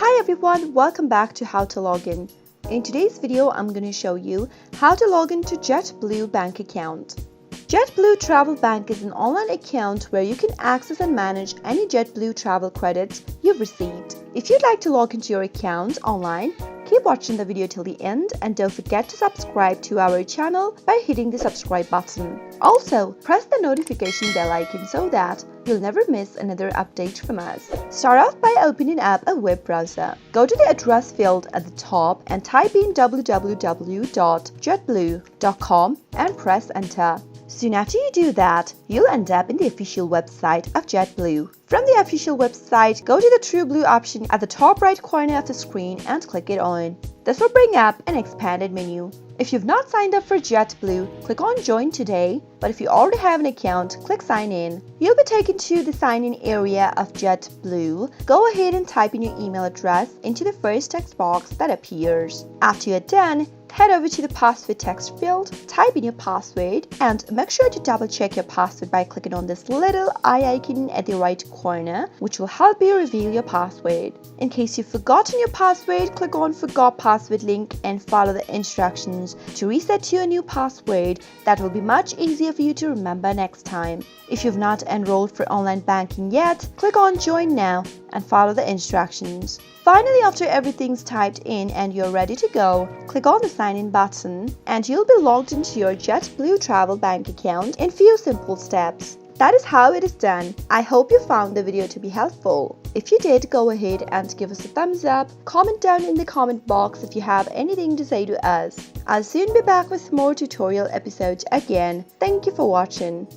Hi everyone, welcome back to How to Login. In today's video, I'm going to show you how to log into JetBlue bank account. JetBlue Travel Bank is an online account where you can access and manage any JetBlue travel credits you've received. If you'd like to log into your account online, keep watching the video till the end and don't forget to subscribe to our channel by hitting the subscribe button. Also, press the notification bell icon so that you'll never miss another update from us. Start off by opening up a web browser. Go to the address field at the top and type in www.jetblue.com and press enter. Soon after you do that, you'll end up in the official website of JetBlue. From the official website, go to the TrueBlue option at the top right corner of the screen and click it on. This will bring up an expanded menu. If you've not signed up for JetBlue, click on Join Today, but if you already have an account, click Sign In. You'll be taken to the Sign In area of JetBlue. Go ahead and type in your email address into the first text box that appears. After you're done, head over to the password text field, type in your password, and make sure to double check your password by clicking on this little eye icon at the right corner, which will help you reveal your password. In case you've forgotten your password, click on Forgot Password link and follow the instructions to reset to a new password that will be much easier for you to remember next time. If you've not enrolled for online banking yet, click on Join Now and follow the instructions. Finally, after everything's typed in and you're ready to go, click on the Sign In button and you'll be logged into your JetBlue Travel Bank account in few simple steps. That is how it is done. I hope you found the video to be helpful. If you did, go ahead and give us a thumbs up, comment down in the comment box if you have anything to say to us. I'll soon be back with more tutorial episodes again. Thank you for watching.